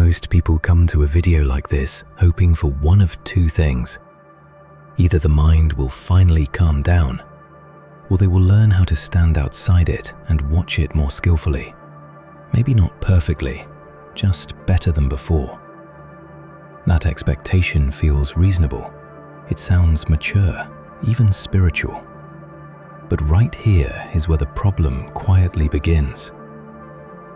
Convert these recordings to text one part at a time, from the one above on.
Most people come to a video like this hoping for one of two things. Either the mind will finally calm down, or they will learn how to stand outside it and watch it more skillfully. Maybe not perfectly, just better than before. That expectation feels reasonable. It sounds mature, even spiritual. But right here is where the problem quietly begins.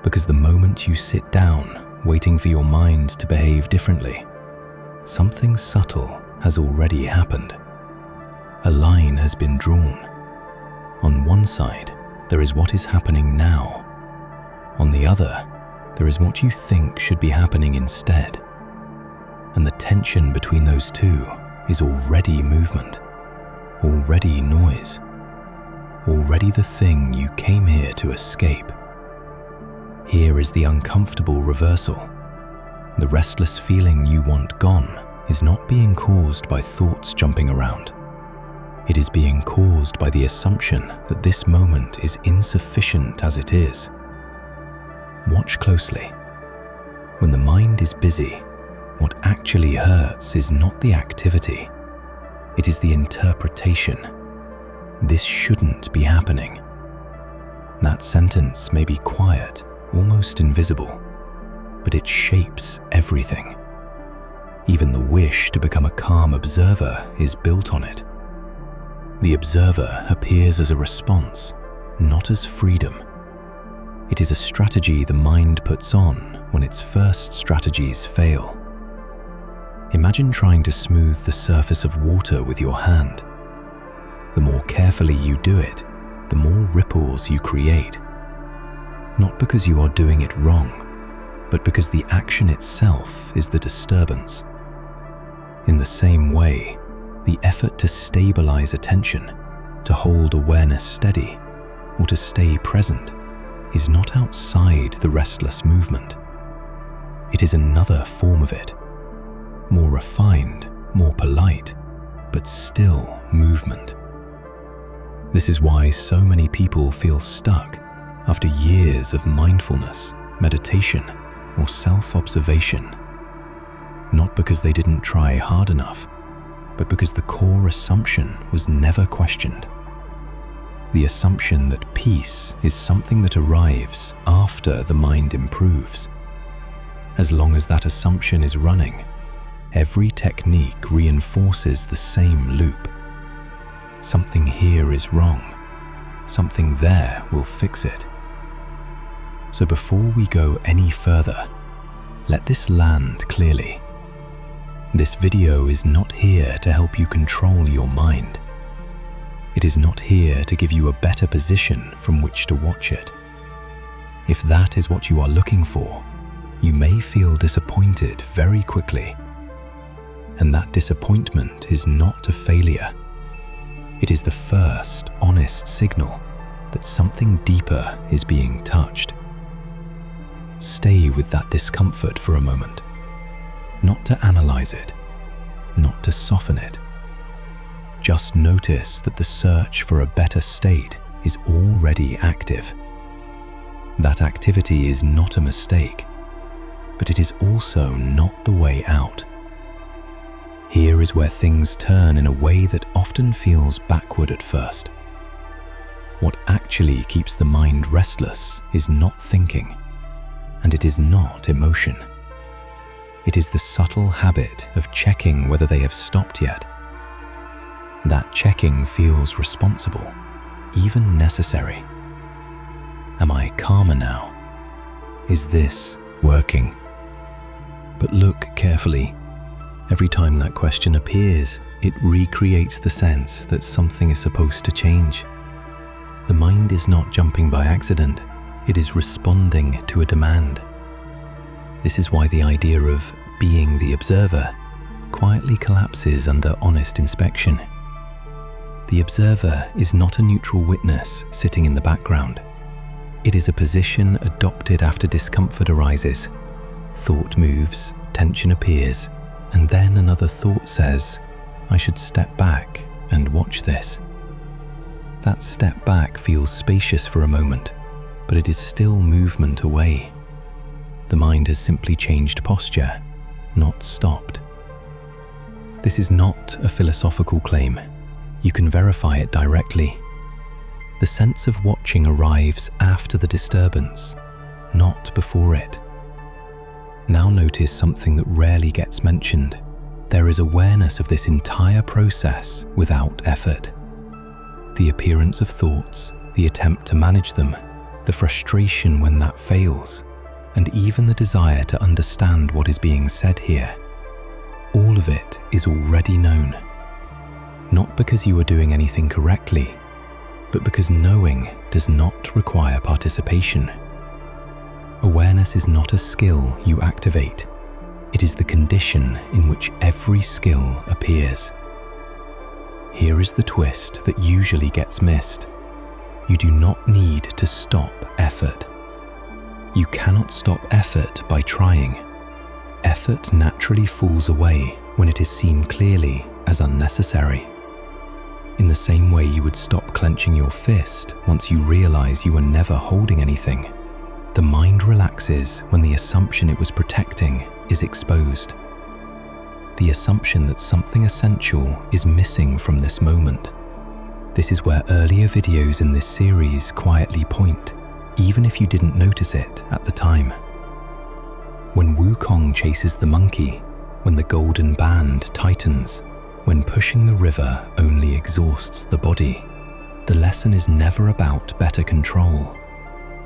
Because the moment you sit down, waiting for your mind to behave differently, something subtle has already happened. A line has been drawn. On one side, there is what is happening now. On the other, there is what you think should be happening instead. And the tension between those two is already movement, already noise, already the thing you came here to escape. Here is the uncomfortable reversal. The restless feeling you want gone is not being caused by thoughts jumping around. It is being caused by the assumption that this moment is insufficient as it is. Watch closely. When the mind is busy, what actually hurts is not the activity. It is the interpretation. This shouldn't be happening. That sentence may be quiet, almost invisible, but it shapes everything. Even the wish to become a calm observer is built on it. The observer appears as a response, not as freedom. It is a strategy the mind puts on when its first strategies fail. Imagine trying to smooth the surface of water with your hand. The more carefully you do it, the more ripples you create. Not because you are doing it wrong, but because the action itself is the disturbance. In the same way, the effort to stabilize attention, to hold awareness steady, or to stay present is not outside the restless movement. It is another form of it, more refined, more polite, but still movement. This is why so many people feel stuck after years of mindfulness, meditation, or self-observation. Not because they didn't try hard enough, but because the core assumption was never questioned. The assumption that peace is something that arrives after the mind improves. As long as that assumption is running, every technique reinforces the same loop. Something here is wrong. Something there will fix it. So before we go any further, let this land clearly. This video is not here to help you control your mind. It is not here to give you a better position from which to watch it. If that is what you are looking for, you may feel disappointed very quickly. And that disappointment is not a failure. It is the first honest signal that something deeper is being touched. Stay with that discomfort for a moment. Not to analyze it, not to soften it. Just notice that the search for a better state is already active. That activity is not a mistake, but it is also not the way out. Here is where things turn in a way that often feels backward at first. What actually keeps the mind restless is not thinking, and it is not emotion. It is the subtle habit of checking whether they have stopped yet. That checking feels responsible, even necessary. Am I calmer now? Is this working? But look carefully. Every time that question appears, it recreates the sense that something is supposed to change. The mind is not jumping by accident. It is responding to a demand. This is why the idea of being the observer quietly collapses under honest inspection. The observer is not a neutral witness sitting in the background. It is a position adopted after discomfort arises. Thought moves, tension appears, and then another thought says, I should step back and watch this. That step back feels spacious for a moment, but it is still movement away. The mind has simply changed posture, not stopped. This is not a philosophical claim. You can verify it directly. The sense of watching arrives after the disturbance, not before it. Now notice something that rarely gets mentioned. There is awareness of this entire process without effort. The appearance of thoughts, the attempt to manage them, the frustration when that fails, and even the desire to understand what is being said here. All of it is already known. Not because you are doing anything correctly, but because knowing does not require participation. Awareness is not a skill you activate. It is the condition in which every skill appears. Here is the twist that usually gets missed. You do not need to stop effort. You cannot stop effort by trying. Effort naturally falls away when it is seen clearly as unnecessary. In the same way you would stop clenching your fist once you realize you are never holding anything, the mind relaxes when the assumption it was protecting is exposed. The assumption that something essential is missing from this moment. This is where earlier videos in this series quietly point, even if you didn't notice it at the time. When Wukong chases the monkey, when the golden band tightens, when pushing the river only exhausts the body, the lesson is never about better control.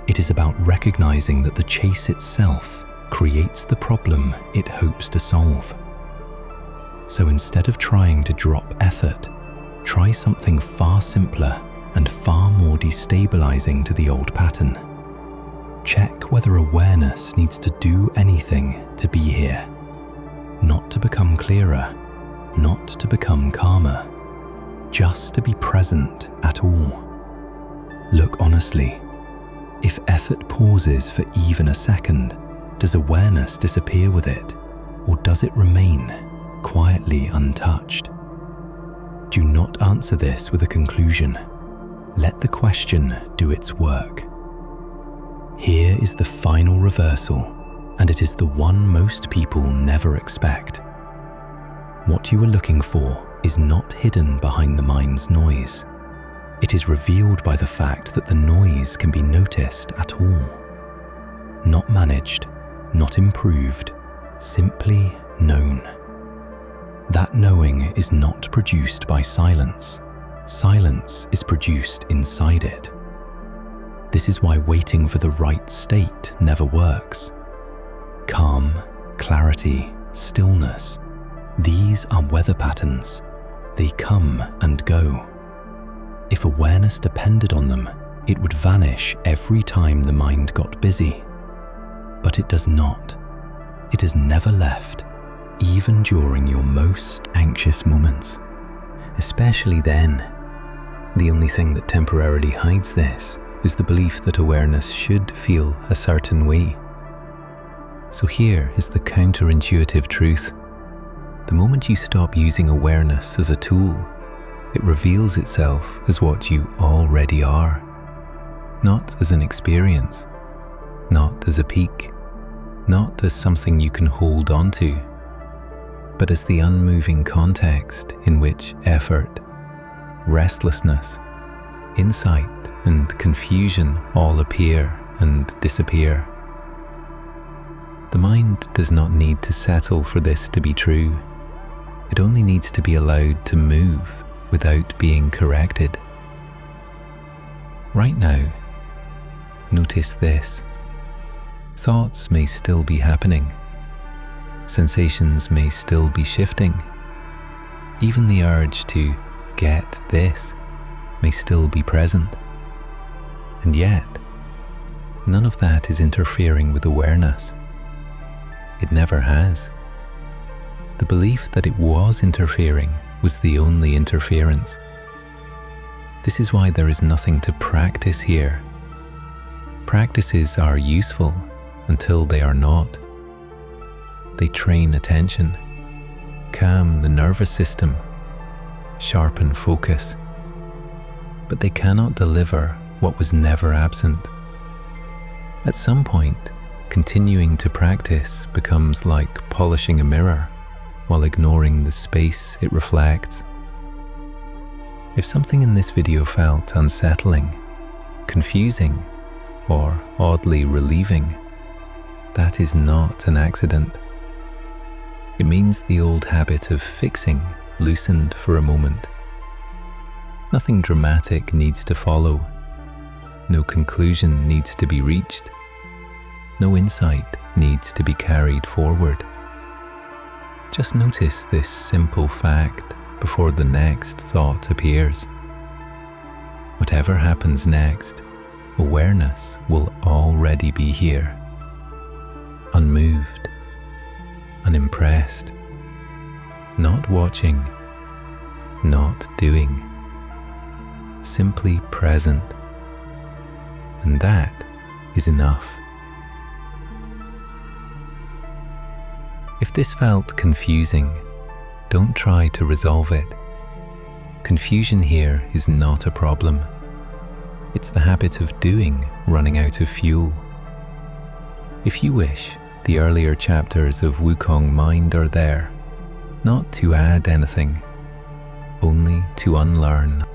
It is about recognizing that the chase itself creates the problem it hopes to solve. So instead of trying to drop effort, try something far simpler and far more destabilizing to the old pattern. Check whether awareness needs to do anything to be here. Not to become clearer, not to become calmer, just to be present at all. Look honestly. If effort pauses for even a second, does awareness disappear with it, or does it remain quietly untouched? Do not answer this with a conclusion. Let the question do its work. Here is the final reversal, and it is the one most people never expect. What you are looking for is not hidden behind the mind's noise. It is revealed by the fact that the noise can be noticed at all. Not managed, not improved, simply known. That knowing is not produced by silence. Silence is produced inside it. This is why waiting for the right state never works. Calm, clarity, stillness, these are weather patterns. They come and go. If awareness depended on them, it would vanish every time the mind got busy. But it does not. It has never left, even during your most anxious moments. Especially then. The only thing that temporarily hides this is the belief that awareness should feel a certain way. So here is the counterintuitive truth. The moment you stop using awareness as a tool, it reveals itself as what you already are. Not as an experience, not as a peak, not as something you can hold on to, but as the unmoving context in which effort, restlessness, insight, and confusion all appear and disappear. The mind does not need to settle for this to be true. It only needs to be allowed to move without being corrected. Right now, notice this. Thoughts may still be happening. Sensations may still be shifting. Even the urge to get this may still be present. And yet, none of that is interfering with awareness. It never has. The belief that it was interfering was the only interference. This is why there is nothing to practice here. Practices are useful until they are not. They train attention, calm the nervous system, sharpen focus, but they cannot deliver what was never absent. At some point, Continuing to practice becomes like polishing a mirror while ignoring the space it reflects. If something in this video felt unsettling, confusing, or oddly relieving, that is not an accident. It means the old habit of fixing loosened for a moment. Nothing dramatic needs to follow. No conclusion needs to be reached. No insight needs to be carried forward. Just notice this simple fact before the next thought appears. Whatever happens next, awareness will already be here. Unmoved, unimpressed, not watching, not doing, simply present. And that is enough. If this felt confusing, don't try to resolve it. Confusion here is not a problem. It's the habit of doing running out of fuel. If you wish, the earlier chapters of Wukong Mind are there, not to add anything, only to unlearn